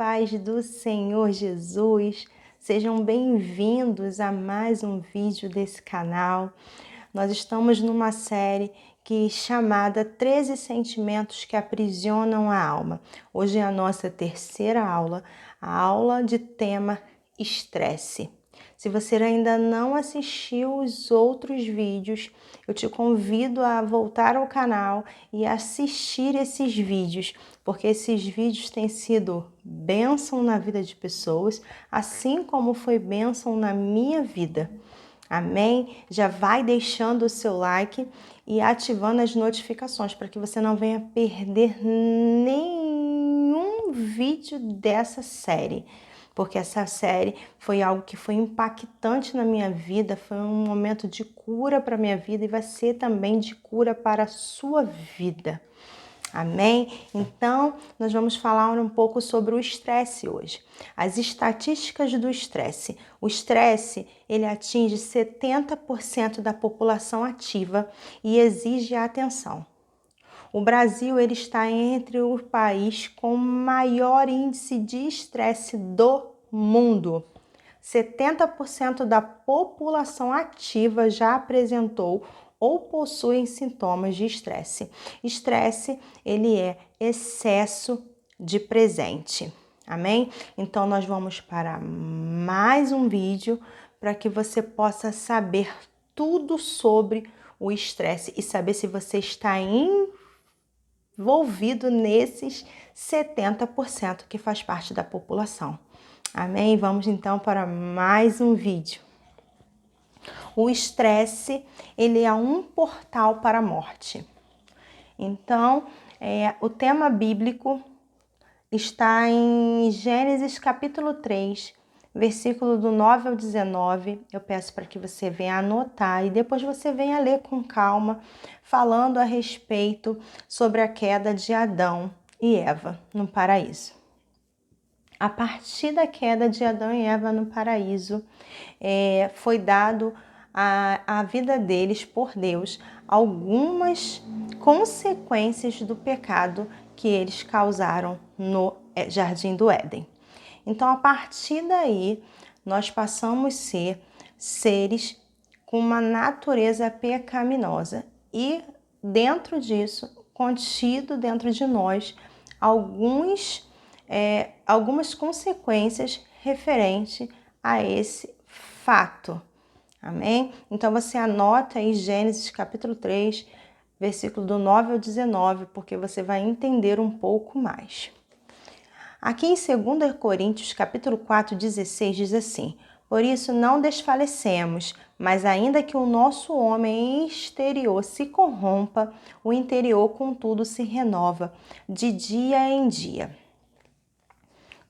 paz do Senhor Jesus, sejam bem-vindos a mais um vídeo desse canal. Nós estamos numa série chamada 13 Sentimentos que Aprisionam a Alma. Hoje é a nossa terceira aula, a aula de tema estresse. Se você ainda não assistiu os outros vídeos, eu te convido a voltar ao canal e assistir esses vídeos, porque esses vídeos têm sido bênção na vida de pessoas, assim como foi bênção na minha vida. Amém? Já vai deixando o seu like e ativando as notificações para que você não venha perder nenhum vídeo dessa série. Porque essa série foi algo que foi impactante na minha vida, foi um momento de cura para a minha vida e vai ser também de cura para a sua vida. Amém? Então, nós vamos falar um pouco sobre o estresse hoje. As estatísticas do estresse. O estresse, ele atinge 70% da população ativa e exige atenção. O Brasil, ele está entre o país com maior índice de estresse do mundo. 70% da população ativa já apresentou ou possuem sintomas de estresse. Estresse, ele é excesso de presente. Amém? Então, nós vamos para mais um vídeo para que você possa saber tudo sobre o estresse e saber se você está envolvido nesses 70% que faz parte da população. Amém? Vamos então para mais um vídeo. O estresse, ele é um portal para a morte. Então, o tema bíblico está em Gênesis capítulo 3, versículo do 9 ao 19. Eu peço para que você venha anotar e depois você venha ler com calma, falando a respeito sobre a queda de Adão e Eva no paraíso. A partir da queda de Adão e Eva no paraíso, foi dado à vida deles por Deus algumas consequências do pecado que eles causaram no Jardim do Éden. Então, a partir daí, nós passamos a ser seres com uma natureza pecaminosa e dentro disso, contido dentro de nós, algumas consequências referentes a esse fato. Amém? Então você anota aí Gênesis capítulo 3, versículo do 9 ao 19, porque você vai entender um pouco mais. Aqui em 2 Coríntios capítulo 4, 16 diz assim: por isso não desfalecemos, mas ainda que o nosso homem exterior se corrompa, o interior contudo se renova de dia em dia.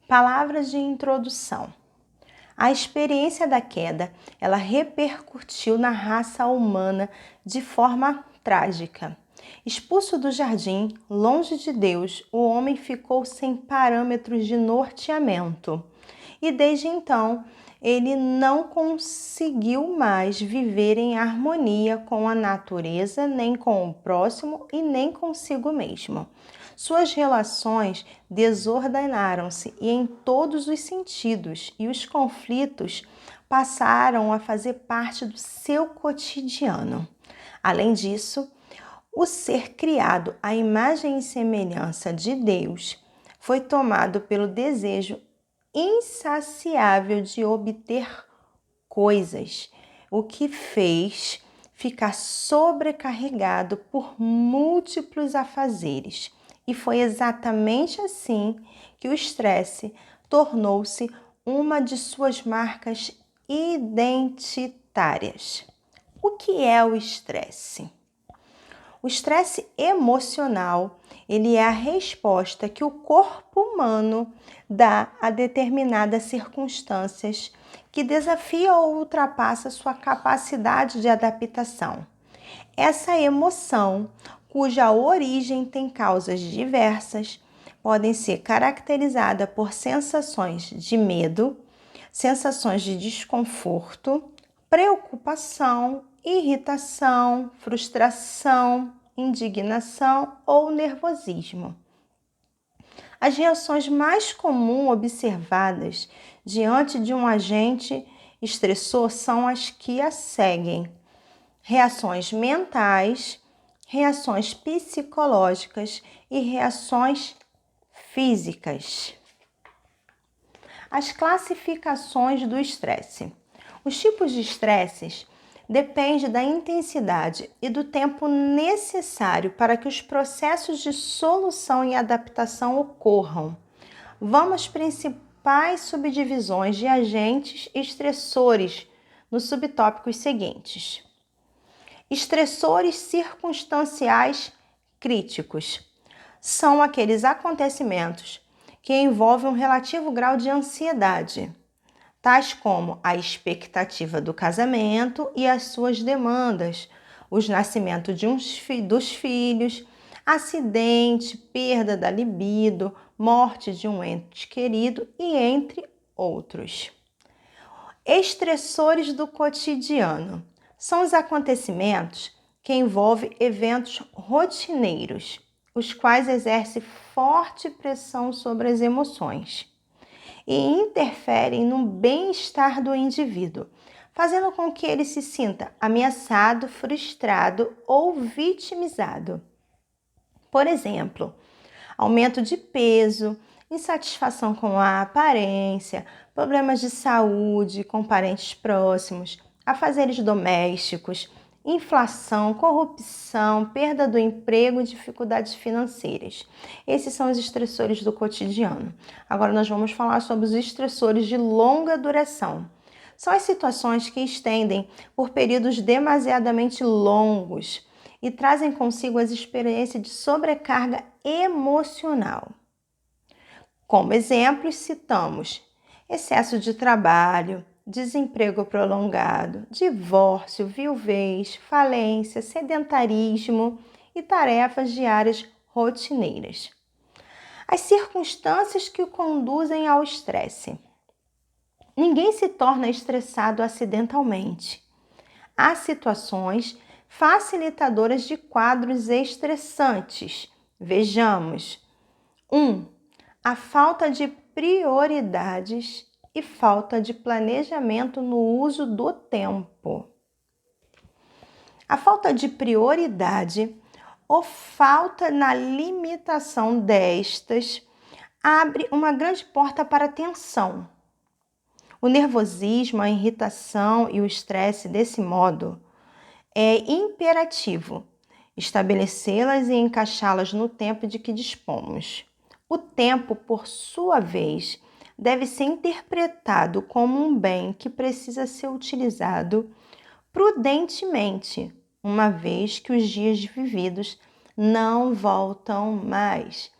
Palavras de introdução. A experiência da queda, ela repercutiu na raça humana de forma trágica. Expulso do jardim, longe de Deus, o homem ficou sem parâmetros de norteamento. E desde então, ele não conseguiu mais viver em harmonia com a natureza, nem com o próximo e nem consigo mesmo. Suas relações desordenaram-se e em todos os sentidos, e os conflitos passaram a fazer parte do seu cotidiano. Além disso, o ser criado à imagem e semelhança de Deus foi tomado pelo desejo insaciável de obter coisas, o que fez ficar sobrecarregado por múltiplos afazeres. E foi exatamente assim que o estresse tornou-se uma de suas marcas identitárias. O que é o estresse? O estresse emocional, ele é a resposta que o corpo humano dá a determinadas circunstâncias que desafia ou ultrapassa sua capacidade de adaptação. Essa emoção, cuja origem tem causas diversas, podem ser caracterizadas por sensações de medo, sensações de desconforto, preocupação, irritação, frustração, indignação ou nervosismo. As reações mais comuns observadas diante de um agente estressor são as que a seguem: reações mentais, reações psicológicas e reações físicas. As classificações do estresse. Os tipos de estresses dependem da intensidade e do tempo necessário para que os processos de solução e adaptação ocorram. Vamos às principais subdivisões de agentes estressores nos subtópicos seguintes. Estressores circunstanciais críticos são aqueles acontecimentos que envolvem um relativo grau de ansiedade, tais como a expectativa do casamento e as suas demandas, os nascimentos dos filhos, acidente, perda da libido, morte de um ente querido e entre outros. Estressores do cotidiano são os acontecimentos que envolvem eventos rotineiros, os quais exercem forte pressão sobre as emoções e interferem no bem-estar do indivíduo, fazendo com que ele se sinta ameaçado, frustrado ou vitimizado. Por exemplo, aumento de peso, insatisfação com a aparência, problemas de saúde com parentes próximos, afazeres domésticos, inflação, corrupção, perda do emprego e dificuldades financeiras. Esses são os estressores do cotidiano. Agora nós vamos falar sobre os estressores de longa duração. São as situações que estendem por períodos demasiadamente longos e trazem consigo as experiências de sobrecarga emocional. Como exemplos, citamos excesso de trabalho, desemprego prolongado, divórcio, viuvez, falência, sedentarismo e tarefas diárias rotineiras. As circunstâncias que o conduzem ao estresse. Ninguém se torna estressado acidentalmente. Há situações facilitadoras de quadros estressantes. Vejamos. 1. A falta de prioridades e falta de planejamento no uso do tempo. A falta de prioridade ou falta na limitação destas abre uma grande porta para a tensão. O nervosismo, a irritação e o estresse desse modo é imperativo estabelecê-las e encaixá-las no tempo de que dispomos. O tempo, por sua vez, deve ser interpretado como um bem que precisa ser utilizado prudentemente, uma vez que os dias vividos não voltam mais.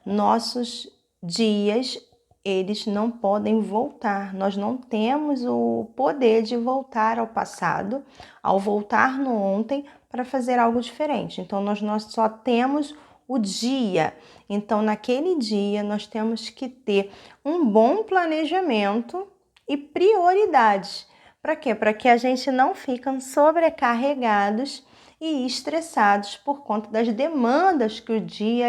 Nossos dias, eles não podem voltar. Nós não temos o poder de voltar ao passado, ao voltar no ontem para fazer algo diferente. Então, nós só temos o dia. Então, naquele dia, nós temos que ter um bom planejamento e prioridades. Para quê? Para que a gente não fique sobrecarregados e estressados por conta das demandas que o dia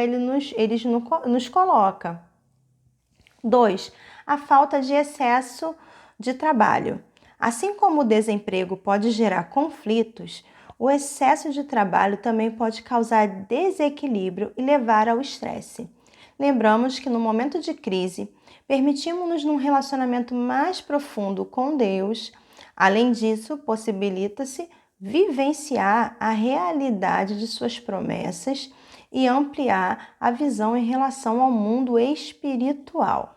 nos coloca. 2. A falta de excesso de trabalho. Assim como o desemprego pode gerar conflitos, o excesso de trabalho também pode causar desequilíbrio e levar ao estresse. Lembramos que no momento de crise, permitimos-nos um relacionamento mais profundo com Deus. Além disso, possibilita-se vivenciar a realidade de suas promessas e ampliar a visão em relação ao mundo espiritual.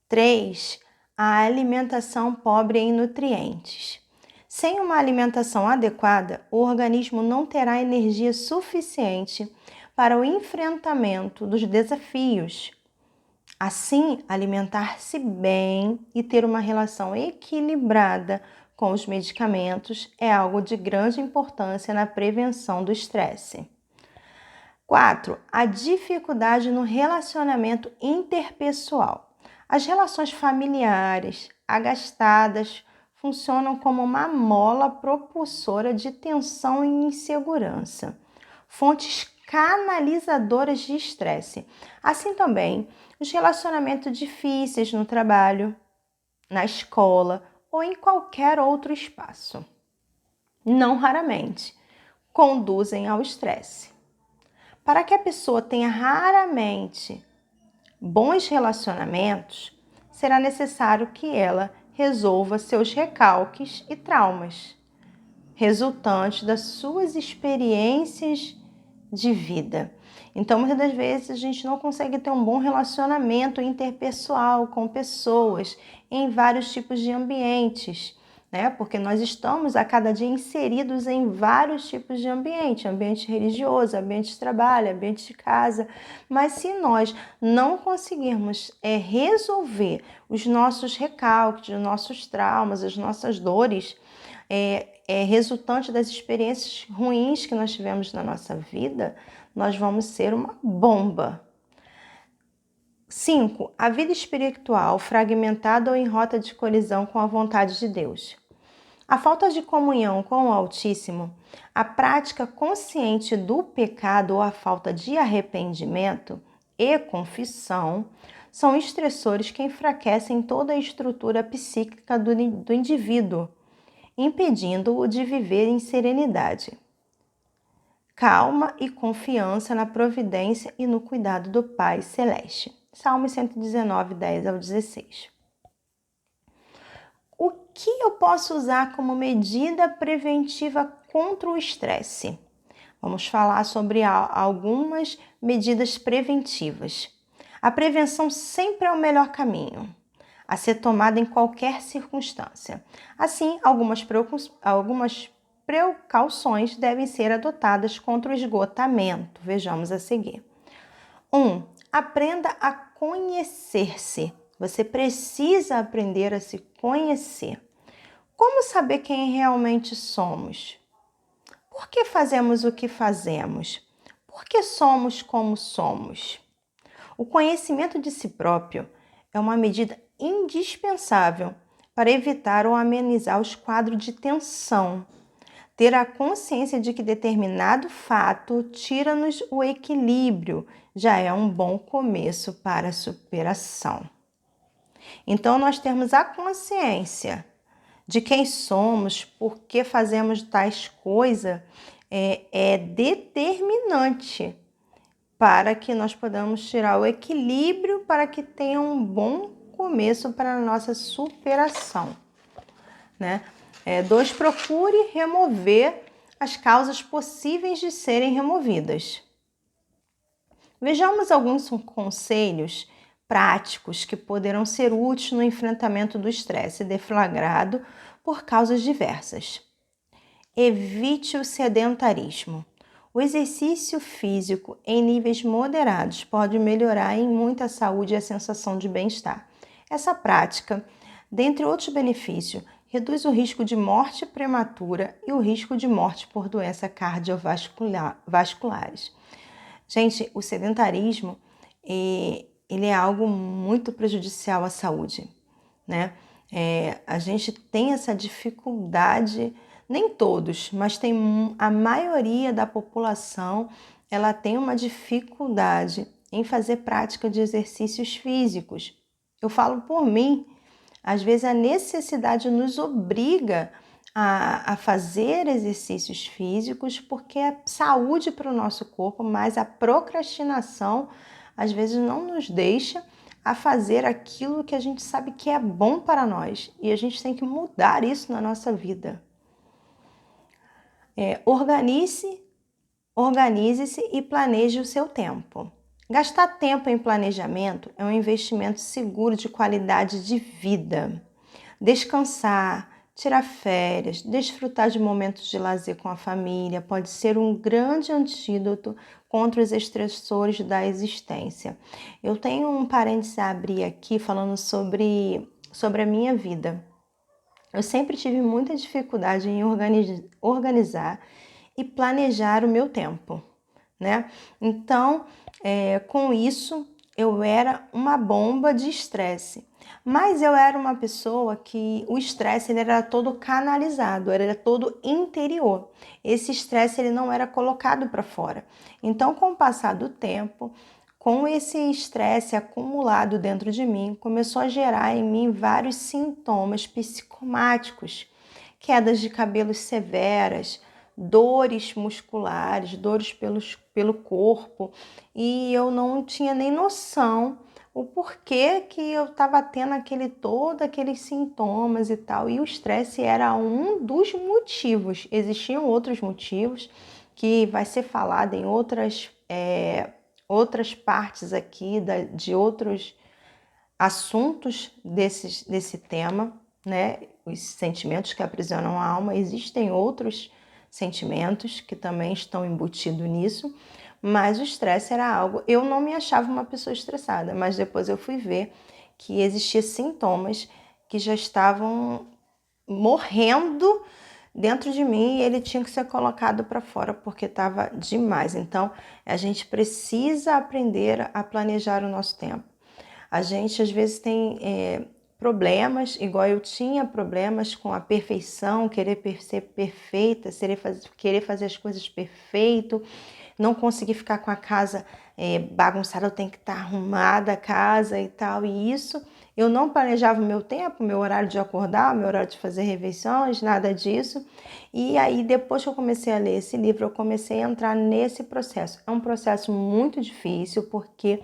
3. A alimentação pobre em nutrientes. Sem uma alimentação adequada, o organismo não terá energia suficiente para o enfrentamento dos desafios. Assim, alimentar-se bem e ter uma relação equilibrada com os medicamentos é algo de grande importância na prevenção do estresse. 4. A dificuldade no relacionamento interpessoal. As relações familiares agastadas funcionam como uma mola propulsora de tensão e insegurança, fontes canalizadoras de estresse. Assim também, os relacionamentos difíceis no trabalho, na escola ou em qualquer outro espaço. Não raramente conduzem ao estresse. Para que a pessoa tenha raramente bons relacionamentos, será necessário que ela resolva seus recalques e traumas, resultantes das suas experiências de vida. Então, muitas das vezes, a gente não consegue ter um bom relacionamento interpessoal com pessoas em vários tipos de ambientes, né? Porque nós estamos a cada dia inseridos em vários tipos de ambiente religioso, ambiente de trabalho, ambiente de casa. Mas se nós não conseguirmos resolver os nossos recalques, os nossos traumas, as nossas dores, resultante das experiências ruins que nós tivemos na nossa vida, nós vamos ser uma bomba. 5. A vida espiritual fragmentada ou em rota de colisão com a vontade de Deus. A falta de comunhão com o Altíssimo, a prática consciente do pecado ou a falta de arrependimento e confissão são estressores que enfraquecem toda a estrutura psíquica do indivíduo, impedindo-o de viver em serenidade, calma e confiança na providência e no cuidado do Pai Celeste. Salmo 119, 10 ao 16. O que eu posso usar como medida preventiva contra o estresse? Vamos falar sobre algumas medidas preventivas. A prevenção sempre é o melhor caminho a ser tomada em qualquer circunstância. Assim, algumas precauções devem ser adotadas contra o esgotamento. Vejamos a seguir. 1. Aprenda a conhecer-se. Você precisa aprender a se conhecer. Como saber quem realmente somos? Por que fazemos o que fazemos? Por que somos como somos? O conhecimento de si próprio é uma medida indispensável para evitar ou amenizar os quadros de tensão. Ter a consciência de que determinado fato tira-nos o equilíbrio já é um bom começo para a superação. Então, nós temos a consciência de quem somos, por que fazemos tais coisas, é determinante para que nós podamos tirar o equilíbrio para que tenha um bom começo para a nossa superação, né? 2. Procure remover as causas possíveis de serem removidas. Vejamos alguns conselhos práticos que poderão ser úteis no enfrentamento do estresse deflagrado por causas diversas. Evite o sedentarismo. O exercício físico em níveis moderados pode melhorar em muito a saúde e a sensação de bem-estar. Essa prática, dentre outros benefícios, reduz o risco de morte prematura e o risco de morte por doenças cardiovasculares. Gente, o sedentarismo ele é algo muito prejudicial à saúde, né? A gente tem essa dificuldade, nem todos, mas a maioria da população, ela tem uma dificuldade em fazer prática de exercícios físicos. Eu falo por mim, às vezes a necessidade nos obriga a fazer exercícios físicos porque é saúde para o nosso corpo, mas a procrastinação às vezes não nos deixa a fazer aquilo que a gente sabe que é bom para nós e a gente tem que mudar isso na nossa vida. Organize-se e planeje o seu tempo. Gastar tempo em planejamento é um investimento seguro de qualidade de vida. Descansar, tirar férias, desfrutar de momentos de lazer com a família pode ser um grande antídoto contra os estressores da existência. Eu tenho um parênteses a abrir aqui falando sobre a minha vida. Eu sempre tive muita dificuldade em organizar e planejar o meu tempo, né? Então, com isso, eu era uma bomba de estresse. Mas eu era uma pessoa que o estresse ele era todo canalizado, era todo interior. Esse estresse ele não era colocado para fora. Então, com o passar do tempo, com esse estresse acumulado dentro de mim, começou a gerar em mim vários sintomas psicomáticos, quedas de cabelos severas, dores musculares, dores pelo corpo, e eu não tinha nem noção o porquê que eu estava tendo todos aqueles sintomas e tal. E o estresse era um dos motivos. Existiam outros motivos que vai ser falado em outras partes aqui de outros assuntos desse tema, né? Os sentimentos que aprisionam a alma. Existem outros sentimentos que também estão embutidos nisso, mas o estresse era algo. Eu não me achava uma pessoa estressada, mas depois eu fui ver que existiam sintomas que já estavam morrendo dentro de mim e ele tinha que ser colocado para fora porque estava demais. Então, a gente precisa aprender a planejar o nosso tempo. A gente às vezes tem problemas, igual eu tinha problemas com a perfeição, querer ser perfeita, querer fazer as coisas perfeito, não conseguir ficar com a casa bagunçada, eu tenho que estar arrumada a casa e tal. E isso, eu não planejava o meu tempo, meu horário de acordar, meu horário de fazer refeições, nada disso. E aí, depois que eu comecei a ler esse livro, eu comecei a entrar nesse processo. É um processo muito difícil, porque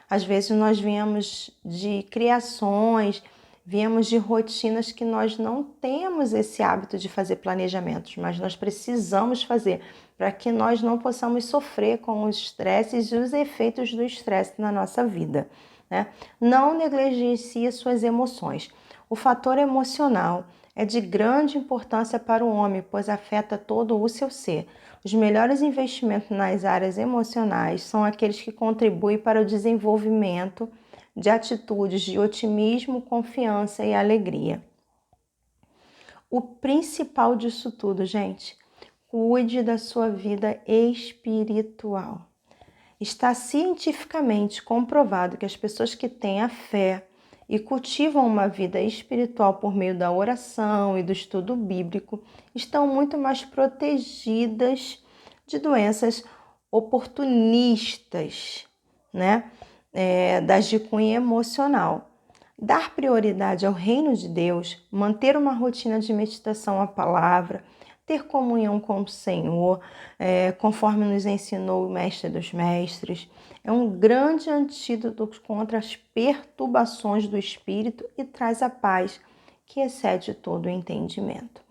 às vezes nós viemos de criações, viemos de rotinas que nós não temos esse hábito de fazer planejamentos, mas nós precisamos fazer para que nós não possamos sofrer com os estresses e os efeitos do estresse na nossa vida, né? Não negligencie suas emoções. O fator emocional é de grande importância para o homem, pois afeta todo o seu ser. Os melhores investimentos nas áreas emocionais são aqueles que contribuem para o desenvolvimento de atitudes de otimismo, confiança e alegria. O principal disso tudo, gente, cuide da sua vida espiritual. Está cientificamente comprovado que as pessoas que têm a fé e cultivam uma vida espiritual por meio da oração e do estudo bíblico estão muito mais protegidas de doenças oportunistas, né? Das de cunho emocional. Dar prioridade ao reino de Deus, manter uma rotina de meditação à palavra, ter comunhão com o Senhor, conforme nos ensinou o Mestre dos Mestres, é um grande antídoto contra as perturbações do espírito e traz a paz que excede todo o entendimento.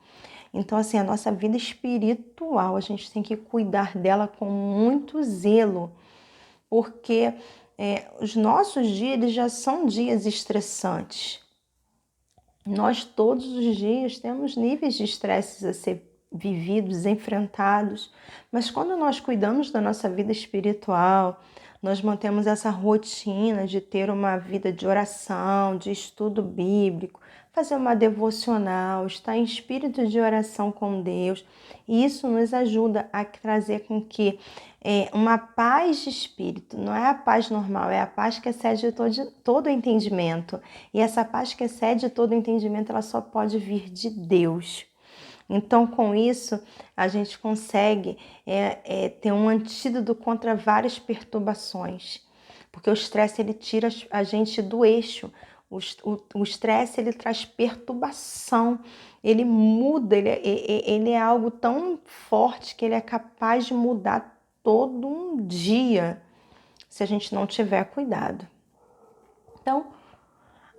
Então, assim, a nossa vida espiritual, a gente tem que cuidar dela com muito zelo, porque os nossos dias eles já são dias estressantes. Nós todos os dias temos níveis de estresse a ser vividos, enfrentados, mas quando nós cuidamos da nossa vida espiritual, nós mantemos essa rotina de ter uma vida de oração, de estudo bíblico, fazer uma devocional, estar em espírito de oração com Deus, e isso nos ajuda a trazer com que uma paz de espírito, não é a paz normal, é a paz que excede todo o entendimento. E essa paz que excede todo o entendimento, ela só pode vir de Deus. Então, com isso, a gente consegue ter um antídoto contra várias perturbações, porque o estresse ele tira a gente do eixo. O estresse ele traz perturbação, ele muda, ele é algo tão forte que ele é capaz de mudar todo um dia, se a gente não tiver cuidado. Então,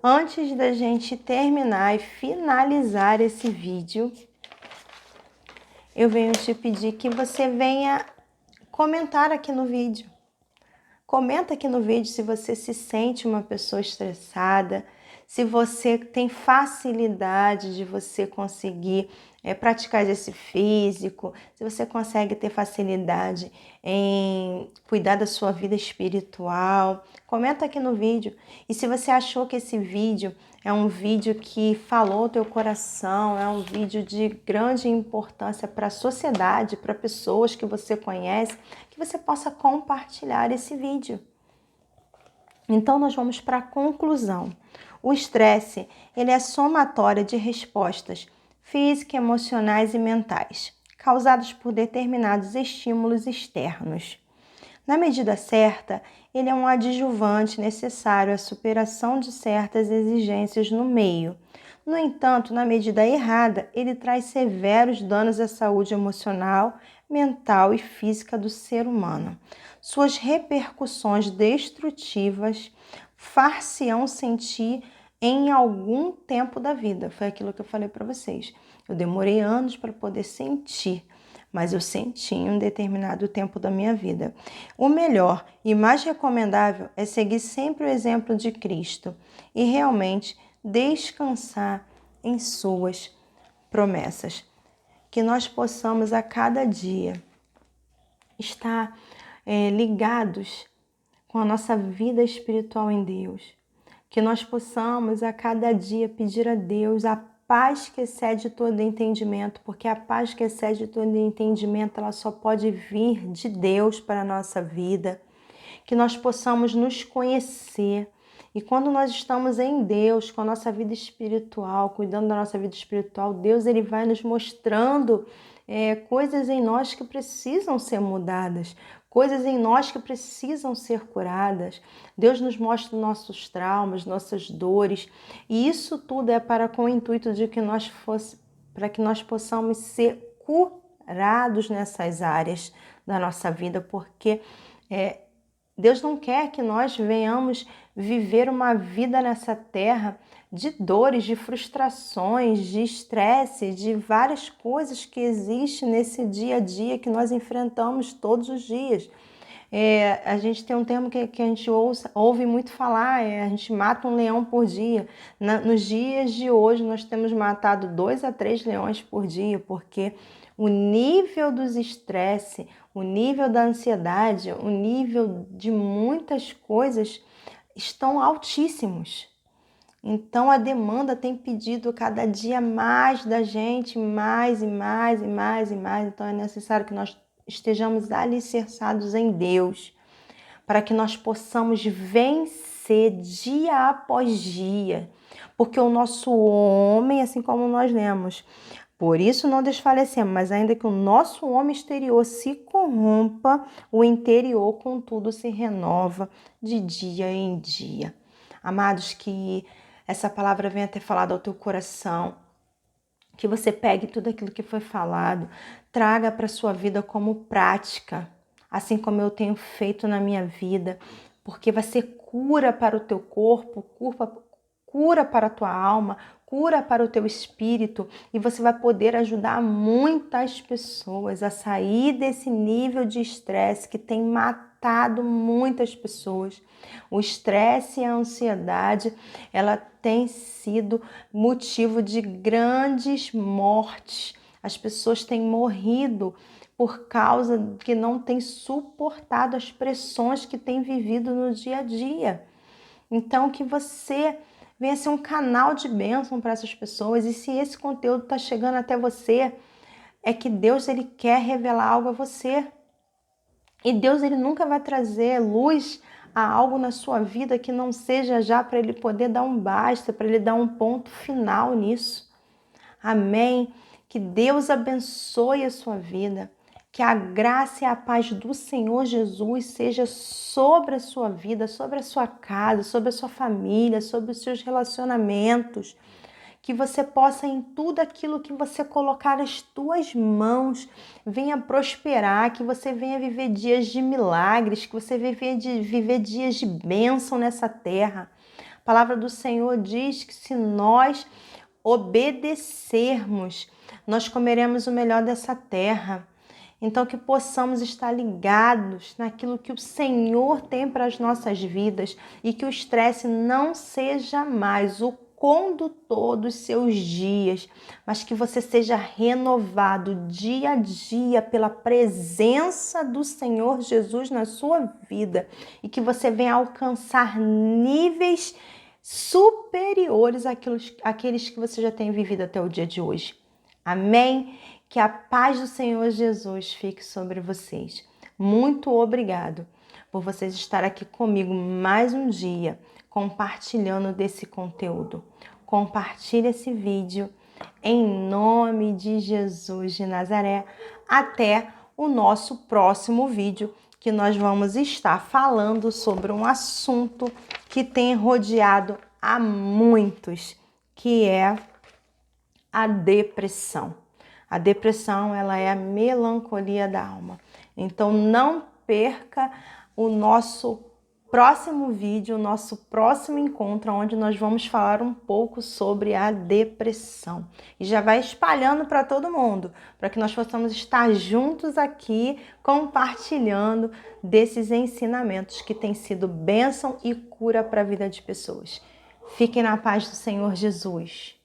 antes da gente terminar e finalizar esse vídeo, eu venho te pedir que você venha comentar aqui no vídeo. Comenta aqui no vídeo se você se sente uma pessoa estressada, se você tem facilidade de você conseguir praticar exercício físico, se você consegue ter facilidade em cuidar da sua vida espiritual. Comenta aqui no vídeo. E se você achou que esse vídeo é um vídeo que falou o teu coração, é um vídeo de grande importância para a sociedade, para pessoas que você conhece, que você possa compartilhar esse vídeo. Então, nós vamos para a conclusão. O estresse, ele é somatória de respostas físicas, emocionais e mentais, causadas por determinados estímulos externos. Na medida certa, ele é um adjuvante necessário à superação de certas exigências no meio. No entanto, na medida errada, ele traz severos danos à saúde emocional, mental e física do ser humano. Suas repercussões destrutivas far-se-ão sentir em algum tempo da vida. Foi aquilo que eu falei para vocês. Eu demorei anos para poder sentir, mas eu senti em um determinado tempo da minha vida. O melhor e mais recomendável é seguir sempre o exemplo de Cristo e realmente descansar em suas promessas. Que nós possamos a cada dia estar ligados com a nossa vida espiritual em Deus. Que nós possamos a cada dia pedir a Deus a paz que excede todo entendimento, porque a paz que excede todo entendimento, ela só pode vir de Deus para a nossa vida. Que nós possamos nos conhecer. E quando nós estamos em Deus, com a nossa vida espiritual, cuidando da nossa vida espiritual, Deus ele vai nos mostrando coisas em nós que precisam ser mudadas, coisas em nós que precisam ser curadas. Deus nos mostra nossos traumas, nossas dores, e isso tudo é para com o intuito de que para que nós possamos ser curados nessas áreas da nossa vida, porque Deus não quer que nós venhamos viver uma vida nessa terra de dores, de frustrações, de estresse, de várias coisas que existem nesse dia a dia que nós enfrentamos todos os dias. A gente tem um termo que a gente ouve muito falar, a gente mata um leão por dia. Nos dias de hoje nós temos matado 2 a 3 leões por dia, porque o nível dos estresse, o nível da ansiedade, o nível de muitas coisas estão altíssimos. Então a demanda tem pedido cada dia mais da gente, mais e mais e mais e mais. Então é necessário que nós estejamos alicerçados em Deus, para que nós possamos vencer dia após dia, porque o nosso homem, assim como nós lemos, por isso não desfalecemos, mas ainda que o nosso homem exterior se corrompa, o interior, contudo, se renova de dia em dia. Amados, que essa palavra venha ter falado ao teu coração, que você pegue tudo aquilo que foi falado, traga para a sua vida como prática, assim como eu tenho feito na minha vida, porque vai ser cura para o teu corpo, cura para a tua alma, cura para o teu espírito, e você vai poder ajudar muitas pessoas a sair desse nível de estresse que tem matado muitas pessoas. O estresse e a ansiedade, ela tem sido motivo de grandes mortes. As pessoas têm morrido por causa que não têm suportado as pressões que têm vivido no dia a dia. Então, que você venha ser um canal de bênção para essas pessoas. E se esse conteúdo está chegando até você, é que Deus ele quer revelar algo a você. E Deus ele nunca vai trazer luz a algo na sua vida que não seja já para ele poder dar um basta, para ele dar um ponto final nisso. Amém? Que Deus abençoe a sua vida. Que a graça e a paz do Senhor Jesus seja sobre a sua vida, sobre a sua casa, sobre a sua família, sobre os seus relacionamentos. Que você possa, em tudo aquilo que você colocar as tuas mãos, venha prosperar, que você venha viver dias de milagres, que você venha viver dias de bênção nessa terra. A palavra do Senhor diz que se nós obedecermos, nós comeremos o melhor dessa terra. Então, que possamos estar ligados naquilo que o Senhor tem para as nossas vidas e que o estresse não seja mais o condutor dos seus dias, mas que você seja renovado dia a dia pela presença do Senhor Jesus na sua vida e que você venha alcançar níveis superiores àqueles que você já tem vivido até o dia de hoje. Amém? Que a paz do Senhor Jesus fique sobre vocês. Muito obrigado por vocês estarem aqui comigo mais um dia, compartilhando desse conteúdo. Compartilhe esse vídeo em nome de Jesus de Nazaré. Até o nosso próximo vídeo, que nós vamos estar falando sobre um assunto que tem rodeado a muitos, que é a depressão. A depressão, ela é a melancolia da alma. Então não perca o nosso próximo vídeo, o nosso próximo encontro, onde nós vamos falar um pouco sobre a depressão. E já vai espalhando para todo mundo, para que nós possamos estar juntos aqui, compartilhando desses ensinamentos que têm sido bênção e cura para a vida de pessoas. Fiquem na paz do Senhor Jesus.